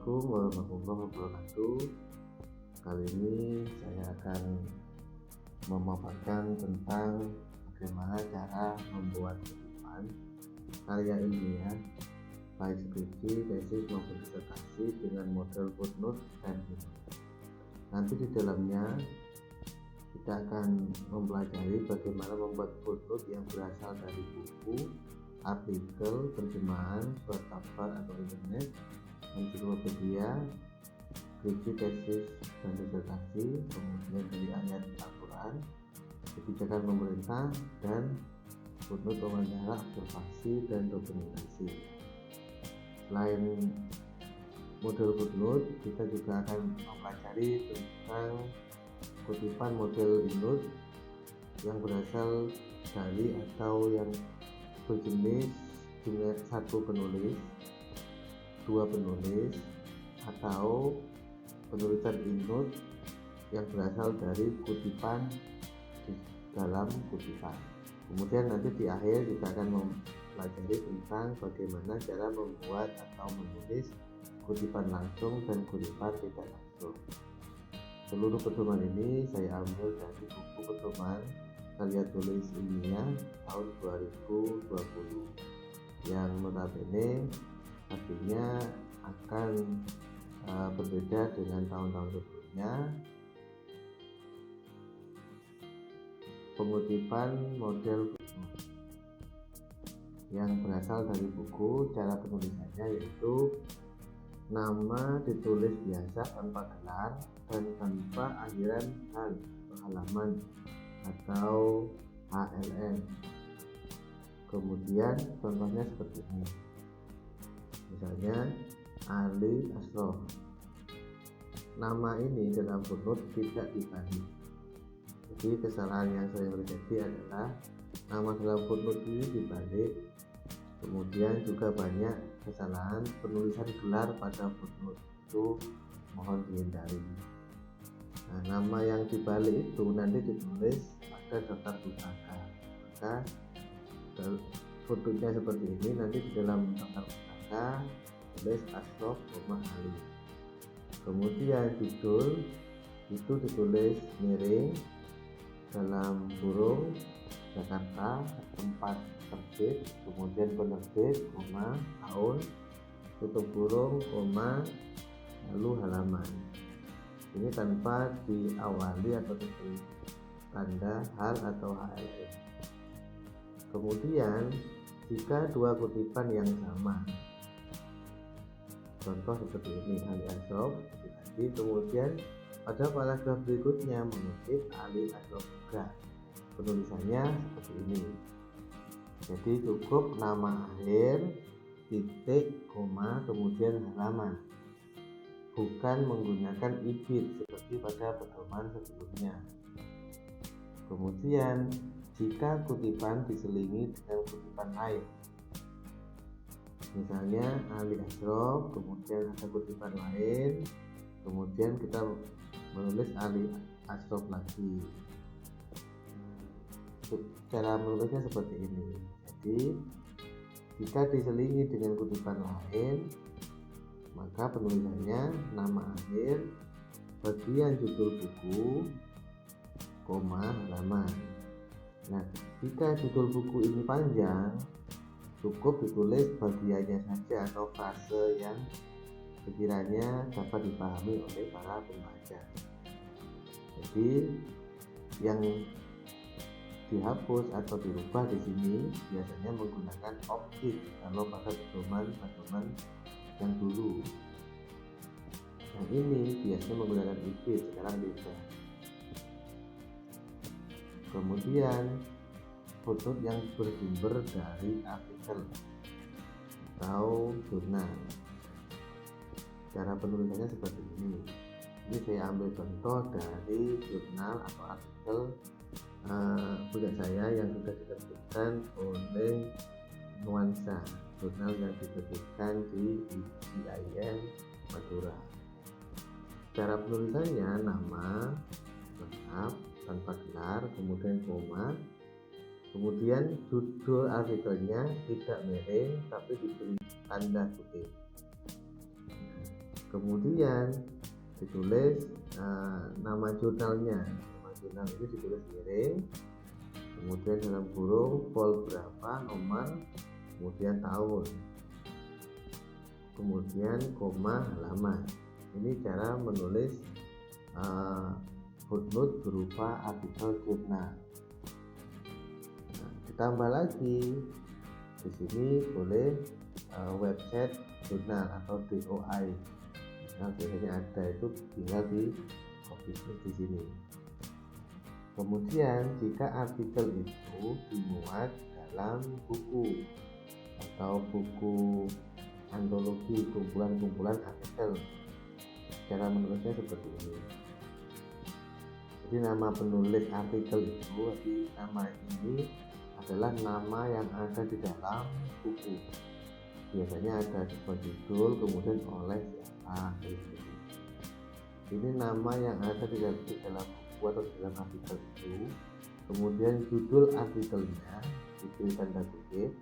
Assalamualaikum warahmatullahi wabarakatuh. Kali ini saya akan memaparkan tentang bagaimana cara membuat kutipan karya ilmiah baik skripsi, tesis maupun disertasi dengan model footnote dan endnote. Nanti di dalamnya kita akan mempelajari bagaimana membuat footnote yang berasal dari buku, artikel, terjemahan, surat kabar atau internet, ensiklopedia, skripsi, tesis, dan disertasi, kemudian dari ayat Al-Quran, kebijakan pemerintah, dan footnote wawancara, observasi, dan dokumentasi. Selain model footnote, kita juga akan mempelajari tentang kutipan model endnote yang berasal dari atau yang berjenis dengan satu penulis, dua penulis, atau penulisan endnote yang berasal dari kutipan di dalam kutipan. Kemudian nanti di akhir kita akan mempelajari tentang bagaimana cara membuat atau menulis kutipan langsung dan kutipan tidak langsung. Seluruh pedoman ini saya ambil dari buku pedoman karya tulis ilmiah tahun 2020 yang notabene artinya akan berbeda dengan tahun-tahun sebelumnya. Pengutipan model footnote yang berasal dari buku, cara penulisannya yaitu nama ditulis biasa tanpa gelar dan tanpa akhiran halaman atau HLM. Kemudian contohnya seperti ini, misalnya Ali Asrof. Nama ini dalam footnote tidak dibalik. Jadi kesalahan yang sering terjadi adalah nama dalam footnote ini dibalik. Kemudian juga banyak kesalahan penulisan gelar pada footnote, itu mohon dihindari. Nah, nama yang dibalik itu nanti ditulis pada daftar pustaka. Maka footnote-nya seperti ini, nanti di dalam daftar pustaka tulis Asrof, Ali. Kemudian judul itu ditulis miring dalam kurung Jakarta, tempat terbit, kemudian penerbit, tahun, tutup kurung, lalu halaman. Ini tanpa diawali atau diberi tanda hal atau HLM. Kemudian jika dua kutipan yang sama, contoh seperti ini, Ali Asrof tadi, kemudian pada paragraf berikutnya mengutip Ali Asrof juga, penulisannya seperti ini. Jadi cukup nama akhir, titik, koma, kemudian halaman, bukan menggunakan ibid seperti pada pedoman sebelumnya. Kemudian jika kutipan diselingi dengan kutipan lain, misalnya Ali Asrof, kemudian ada kutipan lain, kemudian kita menulis Ali Asrof lagi. Cara menulisnya seperti ini. Jadi jika diselingi dengan kutipan lain, maka penulisannya nama akhir, bagian judul buku, halaman. Nah, jika judul buku ini panjang, cukup ditulis bagiannya saja atau frase yang sekiranya dapat dipahami oleh para pembaca. Jadi yang dihapus atau dirubah di sini biasanya menggunakan optik kalau pada pedoman yang dulu. Yang ini biasanya menggunakan ibid, sekarang beda. Kemudian footnote yang bersumber dari artikel atau jurnal. Cara penulisannya seperti ini. Ini saya ambil contoh dari jurnal atau artikel punya saya yang sudah diterbitkan oleh Nuansa, jurnal yang diterbitkan di IAIN Madura. Cara penulisannya nama lengkap tanpa gelar, kemudian koma, kemudian judul artikelnya tidak miring tapi diberi tanda kutip. Kemudian ditulis nama jurnalnya. Nama jurnal ini ditulis miring, kemudian dalam kurung vol berapa, nomor, kemudian tahun, kemudian koma, halaman. Ini cara menulis footnote berupa artikel jurnal. Ditambah lagi di sini boleh website jurnal atau DOI. Nah, biasanya ada, itu tinggal di copy paste di sini. Kemudian jika artikel itu dimuat dalam buku atau buku antologi kumpulan-kumpulan artikel, cara menulisnya seperti ini. Jadi nama penulis artikel itu, nama ini adalah nama yang ada di dalam buku. Biasanya ada sebuah judul, kemudian oleh siapa. Ini nama yang ada di dalam buku atau di dalam artikel itu. Kemudian judul artikelnya diberi tanda kutip,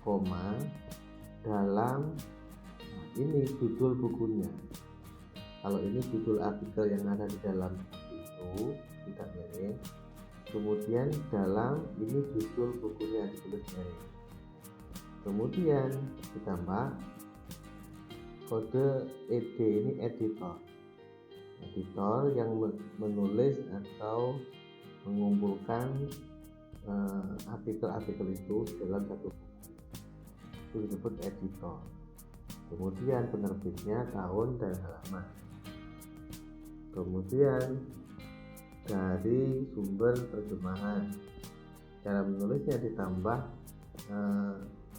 koma, dalam, ini judul bukunya. Kalau ini judul artikel yang ada di dalam buku itu tidak miring. Kemudian dalam, ini judul bukunya ditulis miring. Kemudian ditambah kode ED, ini editor yang menulis atau mengumpulkan artikel-artikel itu dalam satu buku, itu disebut editor. Kemudian penerbitnya, tahun dan halaman. Kemudian dari sumber terjemahan, cara menulisnya ditambah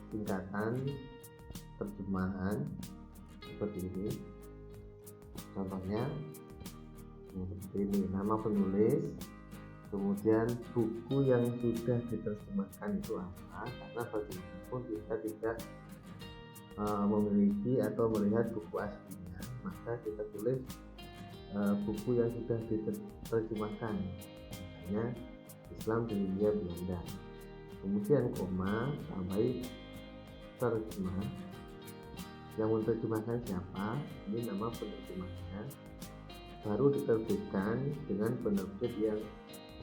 singkatan terjemahan seperti ini. Contohnya seperti ini, nama penulis, kemudian buku yang sudah diterjemahkan itu apa, karena bagaimanapun kita tidak memiliki atau melihat buku aslinya, maka kita tulis buku yang sudah diterjemahkan, misalnya Islam di Hindia Belanda. Kemudian koma, tambahi terjemah. Yang menerjemahkan siapa, ini nama penerjemahnya, baru diterbitkan dengan penerbit yang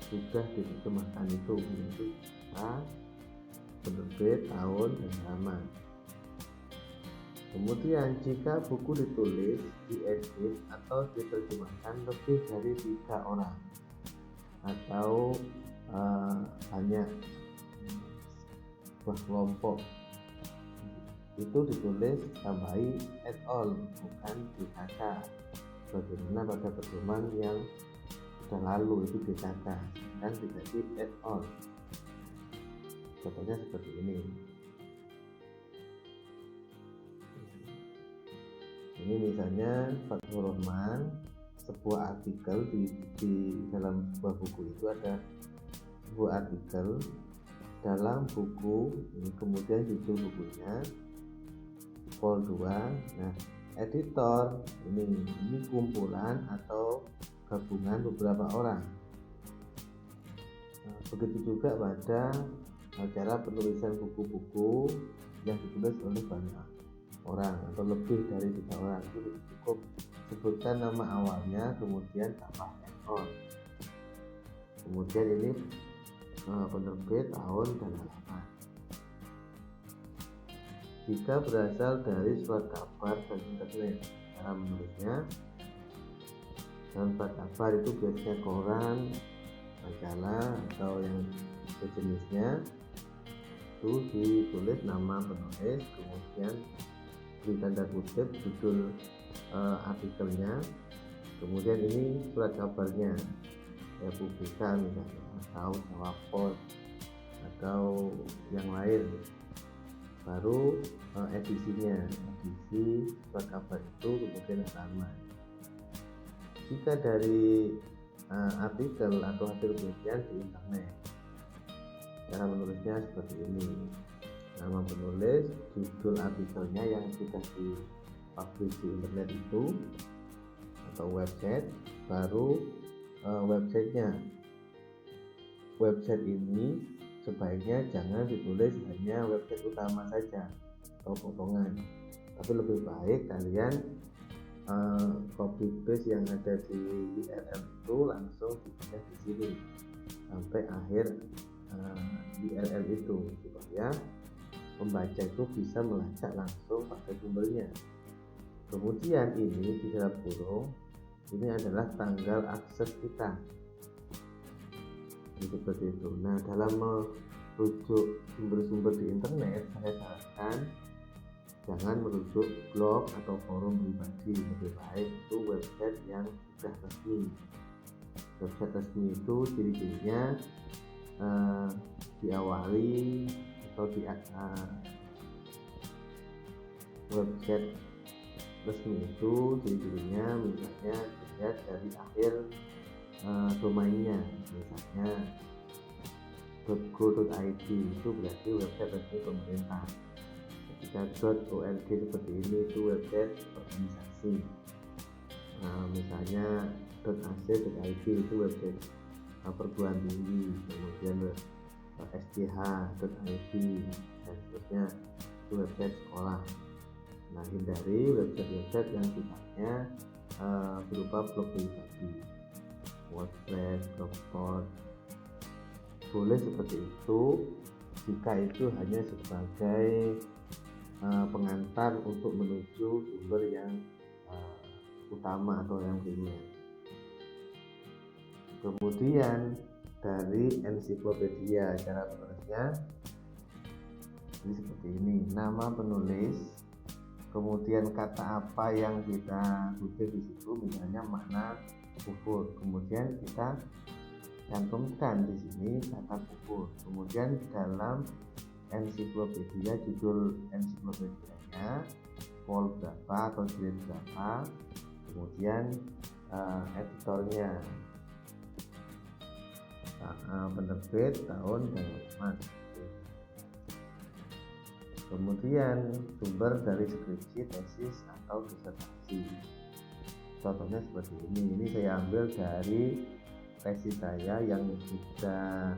sudah diterjemahkan itu, yaitu penerbit, tahun, dan halaman. Kemudian jika buku ditulis, diedit atau diterjemahkan lebih dari 3 orang atau banyak sebuah kelompok, itu ditulis tambahi et al, bukan DKK. Bagaimana pada pedoman yang sudah lalu itu DKK dan tidak di et al. Contohnya seperti ini. Ini misalnya Fathur Rahman, sebuah artikel di dalam sebuah buku itu ada sebuah artikel dalam buku ini, kemudian judul bukunya vol 2. Nah, editor ini kumpulan atau gabungan beberapa orang. Nah, begitu juga pada cara penulisan buku-buku yang ditulis oleh banyak orang atau lebih dari 3 orang, itu cukup sebutkan nama awalnya, kemudian tambah et-al. Kemudian ini penerbit, tahun, dan halaman. Jika berasal dari surat kabar dan internet, cara menulisnya, dalam surat kabar itu biasanya koran, majalah atau yang sejenisnya, itu ditulis nama penulis, kemudian beri tanda kutip judul artikelnya, kemudian ini surat kabarnya, ya Publika misalnya, atau Jawa Post atau yang lain, baru edisi surat kabar itu, kemudian halaman. Jika dari artikel atau hasil penelitian di internet, cara menulisnya seperti ini, nama penulis, judul artikelnya yang sudah dipublish di internet itu atau website, baru websitenya. Website ini sebaiknya jangan ditulis hanya website utama saja atau potongan, tapi lebih baik kalian copy paste yang ada di URL itu langsung dipindah di sini sampai akhir URL itu, supaya pembaca itu bisa melacak langsung pada sumbernya. Kemudian ini di dalam kurung ini adalah tanggal akses kita, seperti itu. Nah, dalam merujuk sumber-sumber di internet, saya sarankan jangan merujuk blog atau forum pribadi, lebih baik itu website yang sudah resmi. Website resmi itu ciri-cirinya diawali atau website resmi itu ciri-cirinya misalnya dilihat dari akhir domainnya, misalnya .go.id itu berarti website resmi pemerintah. Ketika .org seperti ini itu website organisasi. Misalnya .ac.id itu website perguruan tinggi, kemudian sth.id dan seterusnya itu website sekolah. Nah, hindari website-website yang sifatnya berupa blog pribadi, WordPress, Blogspot. Boleh seperti itu jika itu hanya sebagai pengantar untuk menuju sumber yang utama atau yang primer. Kemudian dari ensiklopedia, cara menulisnya ini seperti ini: nama penulis, kemudian kata apa yang kita kutip di situ, misalnya makna kufur, kemudian kita cantumkan di sini kata kufur. Kemudian dalam ensiklopedia, judul ensiklopedianya, vol berapa atau jilid berapa, kemudian editornya, penerbit, tahun, dan alamat. Kemudian sumber dari skripsi, tesis, atau disertasi. Contohnya seperti ini. Ini saya ambil dari tesis saya yang sudah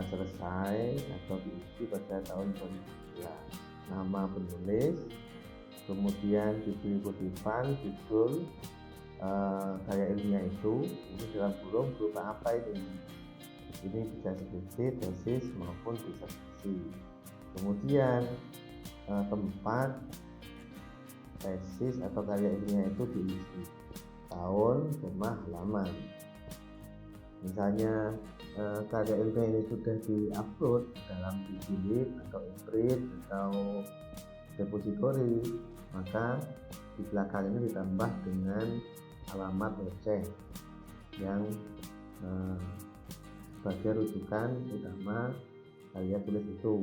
selesai atau diuji pada tahun 2011. Nama penulis, kemudian diberi kutipan judul karya ilmiah itu, ini dalam kurung berupa apa ini? Ini bisa skripsi, tesis maupun disertasi. Kemudian tempat tesis atau karya ilmiah itu diisi, tahun, halaman. Misalnya karya ilmiah ini sudah diupload dalam jilid atau imprint atau depository, maka di belakang ini ditambah dengan alamat website yang sebagai rujukan utama karya tulis itu.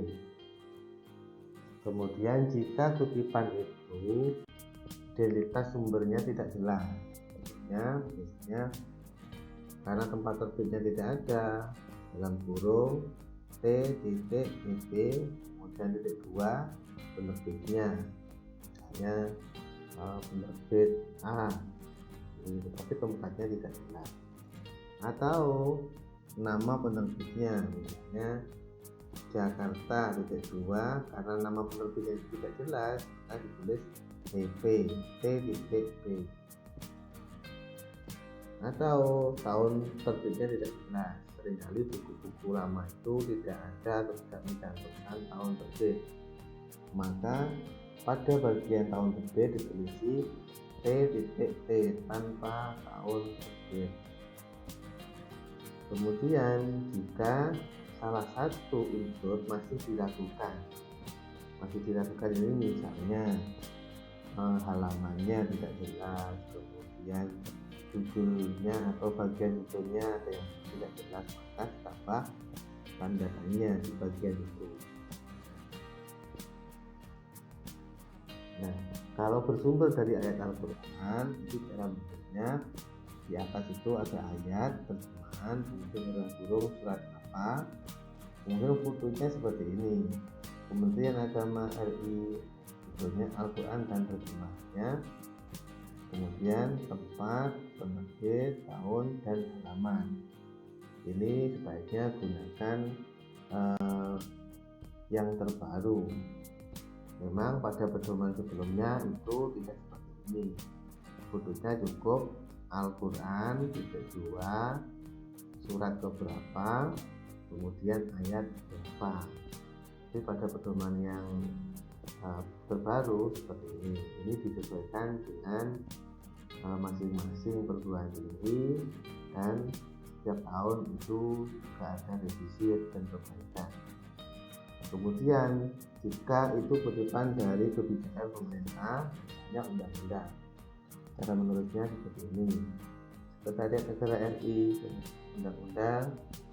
Kemudian jika kutipan itu identitas sumbernya tidak jelas, biasanya karena tempat terbitnya tidak ada, dalam kurung t.pp, kemudian titik 2 penerbitnya, misalnya penerbit A, tetapi tempatnya tidak jelas, atau nama penerbitnya, misalnya Jakarta titik 2, karena nama penerbitnya tidak jelas, kita ditulis t.p. Atau tahun terbitnya tidak jelas. Seringkali buku-buku lama itu tidak ada atau tidak mencantumkan tahun terbit, maka pada bagian tahun terbit ditulisi t.t tanpa tahun terbit. Kemudian jika salah satu unsur masih dilakukan ini, misalnya halamannya tidak jelas, kemudian judulnya atau bagian judulnya ada yang tidak jelas, maka tambah tanda tanya di bagian itu. Nah, kalau bersumber dari ayat Al-Quran, itu cara bentuknya di atas itu ada ayat terjemahan, kemudian dalam kurung surat apa, kemudian fotonya seperti ini: Kementerian Agama RI, judulnya Al-Quran dan terjemahannya, kemudian tempat, penerbit, tahun, dan halaman. Ini sebaiknya gunakan yang terbaru. Memang pada pedoman sebelumnya itu tidak seperti ini. Butuhnya cukup Al-Quran (2), surat keberapa, kemudian ayat berapa. Jadi pada pedoman yang terbaru seperti ini disesuaikan dengan masing-masing perguruan tinggi, dan setiap tahun itu juga ada revisi dan perbaikan. Kemudian jika itu kutipan dari kebijakan pemerintah, misalnya undang-undang, cara menulisnya seperti ini: Sekretariat Negara RI, Undang-Undang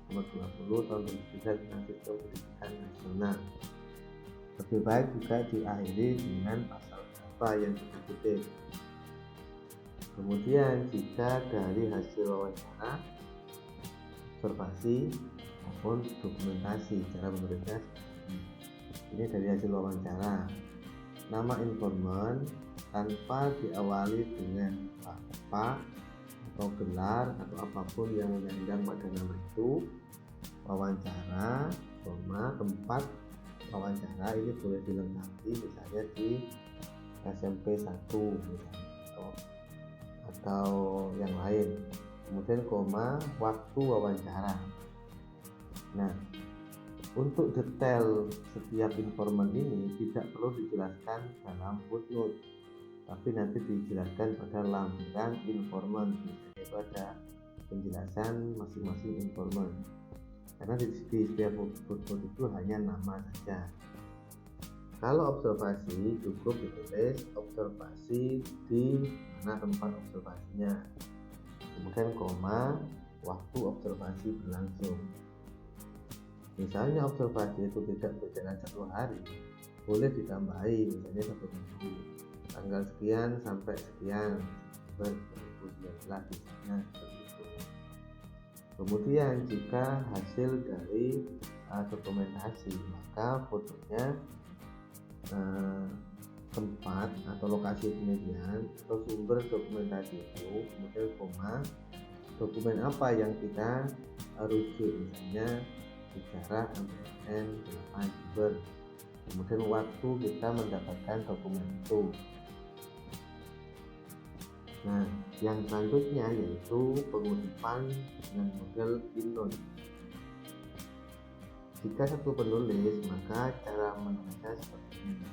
Nomor 20 Tahun 2003 tentang Sistem Pendidikan Nasional. Lebih baik juga diakhiri dengan pasal berapa yang kita kutip. Kemudian jika dari hasil wawancara, observasi maupun dokumentasi, cara menulisnya ini dari hasil wawancara. Nama informan tanpa diawali dengan bapak atau gelar atau apapun yang menyandang pada nama itu. Wawancara, tempat wawancara ini boleh dilengkapi misalnya di SMP 1 misalnya, atau yang lain. Kemudian waktu wawancara. Nah, untuk detail setiap informan ini tidak perlu dijelaskan dalam footnote, tapi nanti dijelaskan pada lampiran informan. Itu ada penjelasan masing-masing informan, karena di setiap footnote itu hanya nama saja. Kalau observasi cukup ditulis observasi di mana tempat observasinya, kemudian waktu observasi berlangsung. Misalnya observasi itu tidak berjalan 1 hari, boleh ditambahi misalnya 1 minggu, tanggal sekian sampai sekian, 2019 misalnya seperti itu. Kemudian jika hasil dari dokumentasi, maka fotonya tempat atau lokasi penelitian atau sumber dokumentasi itu, kemudian dokumen apa yang kita rujuk, misalnya sejarah MPN 8 Jember, kemudian waktu kita mendapatkan dokumen itu. Nah, yang selanjutnya yaitu pengutipan dengan model EndNote. Jika satu penulis, maka cara menulisnya seperti ini.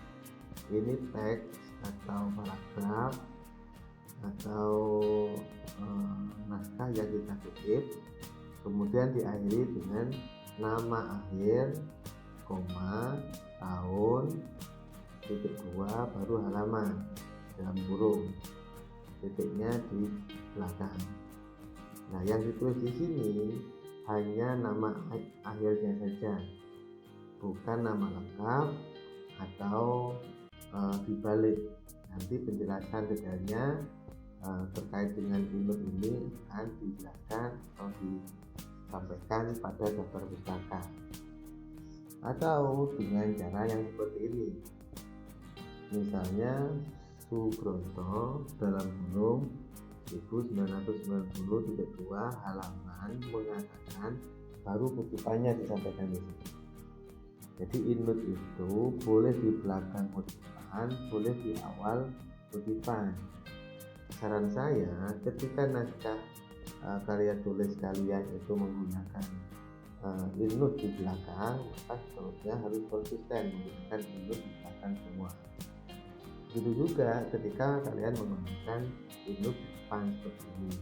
Ini teks atau paragraf atau naskah yang kita kutip, kemudian diakhiri dengan nama akhir, tahun, (2), baru halaman dalam kurung, titiknya di belakang. Nah, yang ditulis di sini hanya nama akhirnya saja, bukan nama lengkap atau dibalik. Nanti penjelasan detailnya terkait dengan EndNote ini akan dijelaskan atau disampaikan pada daftar pustaka, atau dengan cara yang seperti ini. Misalnya Sugronto dalam kurung 1990.2 halaman mengatakan, baru kutipannya disampaikan di sini. Jadi EndNote itu boleh di belakang kutipan, boleh di awal kutipan. Saran saya, ketika naskah karya tulis kalian itu menggunakan EndNote di belakang, maka seterusnya harus konsisten menggunakan EndNote di belakang semua. Begitu juga ketika kalian menggunakan EndNote di depan seperti ini,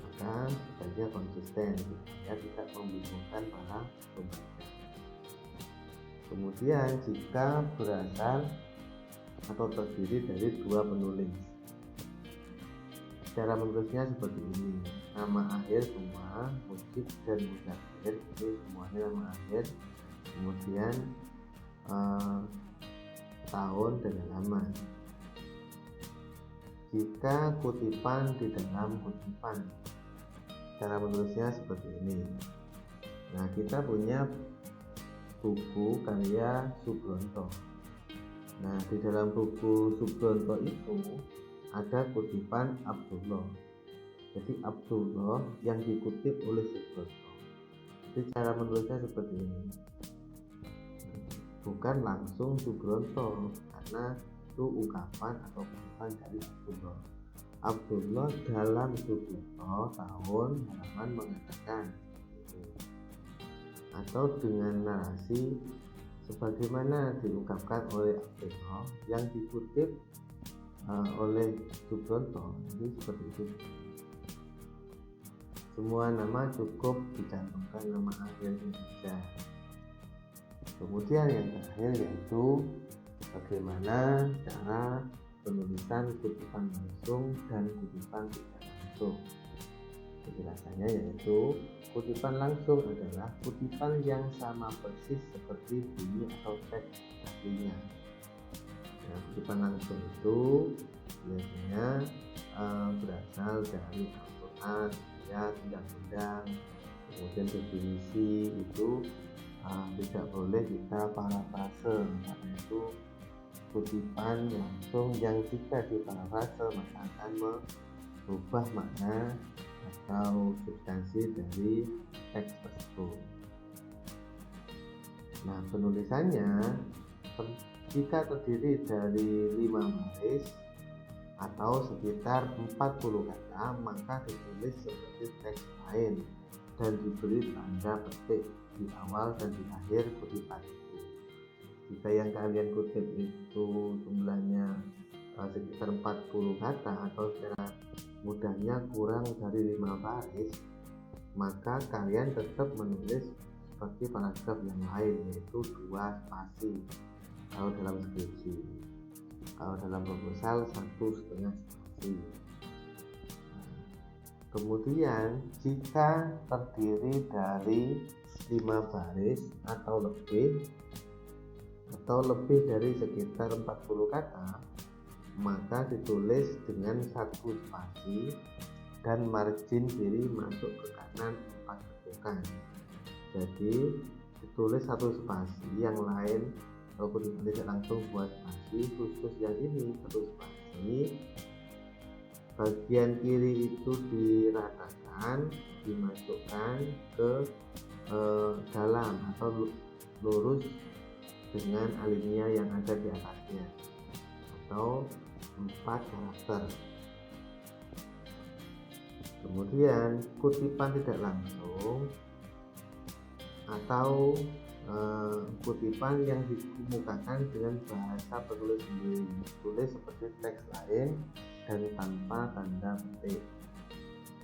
maka sebaiknya konsisten supaya tidak membingungkan para pembaca. Kemudian jika berasal atau terdiri dari 2 penulis, cara menulisnya seperti ini. Nama akhir semua, Mujib dan Muzakir, ini semuanya nama akhir, kemudian tahun dan halaman. Jika kutipan di dalam kutipan, cara menulisnya seperti ini. Nah, kita punya buku karya Sugronto. Nah, di dalam buku Sugronto itu ada kutipan Abdullah. Jadi Abdullah yang dikutip oleh Sugronto. Jadi cara menulisnya seperti ini. Bukan langsung Sugronto, karena itu ungkapan atau kutipan dari Abdullah. Abdullah dalam Sugiarto tahun halaman mengatakan, atau dengan narasi sebagaimana diungkapkan oleh Abdullah yang dikutip oleh Sugiarto. Ini seperti itu. Semua nama cukup dicantumkan nama akhirnya saja. Kemudian yang terakhir yaitu bagaimana cara penulisan kutipan langsung dan kutipan tidak langsung. Penjelasannya yaitu kutipan langsung adalah kutipan yang sama persis seperti bunyi atau teks aslinya. Nah, kutipan langsung itu biasanya berasal dari Al-Quran, ayat, undang-undang, kemudian definisi itu tidak boleh kita parafrase, karena itu kutipan langsung yang jika diparafrase maka akan merubah makna atau substansi dari teks tersebut. Nah, penulisannya jika terdiri dari 5 baris atau sekitar 40 kata, maka ditulis seperti teks lain dan diberi tanda petik di awal dan di akhir kutipan itu. Jika yang kalian kutip itu jumlahnya sekitar 40 kata atau secara mudahnya kurang dari 5 baris, maka kalian tetap menulis seperti paragraf yang lain, yaitu 2 spasi kalau dalam skripsi. Kalau dalam proposal 1,5 spasi. Kemudian jika terdiri dari 5 baris atau lebih dari sekitar 40 kata, maka ditulis dengan 1 spasi dan margin kiri masuk ke kanan 4 ketukan. Jadi ditulis 1 spasi, yang lain kalau kutipan tidak langsung buat spasi, khusus yang ini 1 spasi. Bagian kiri itu diratakan, dimasukkan ke dalam atau lurus dengan alinea yang ada di atasnya, atau 4 karakter. Kemudian kutipan tidak langsung atau kutipan yang dikemukakan dengan bahasa penulis sendiri, tulis seperti teks lain dan tanpa tanda petik.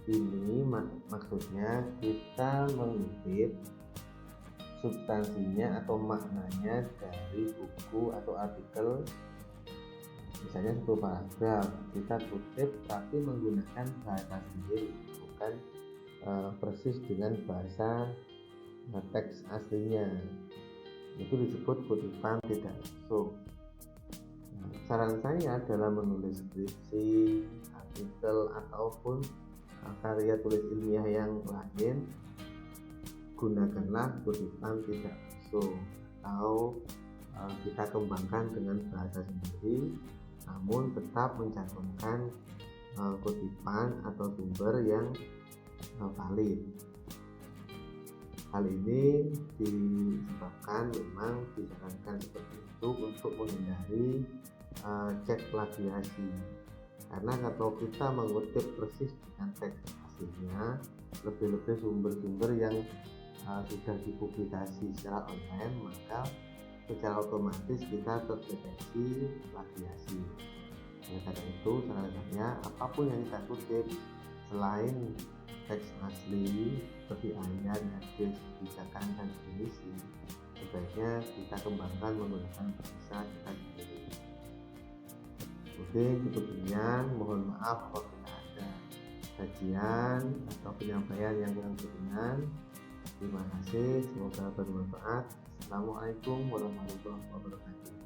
Ini maksudnya kita mengutip substansinya atau maknanya dari buku atau artikel, misalnya 1 paragraf kita kutip tapi menggunakan bahasa sendiri, bukan persis dengan bahasa teks aslinya. Itu disebut kutipan tidak langsung. Saran saya dalam menulis skripsi, artikel ataupun karya tulis ilmiah yang lain, gunakanlah kutipan tidak langsung atau kita kembangkan dengan bahasa sendiri, namun tetap mencantumkan kutipan atau sumber yang valid. Hal ini disebabkan memang disarankan seperti itu untuk menghindari cek plagiasi, karena kalau kita mengutip persis dengan teks aslinya, lebih-lebih sumber-sumber yang sudah dipublikasi secara online, maka secara otomatis kita terdeteksi plagiasi. Oleh karena itu, saran saya apapun yang kita kutip selain teks asli seperti ayat, hadis, kebijakan dan definisi, sebaiknya kita kembangkan menggunakan bahasa kita sendiri. Oke, cukup sekian. Mohon maaf apabila ada kajian atau penyampaian yang kurang berkenan. Terima kasih, semoga bermanfaat. Assalamualaikum warahmatullahi wabarakatuh.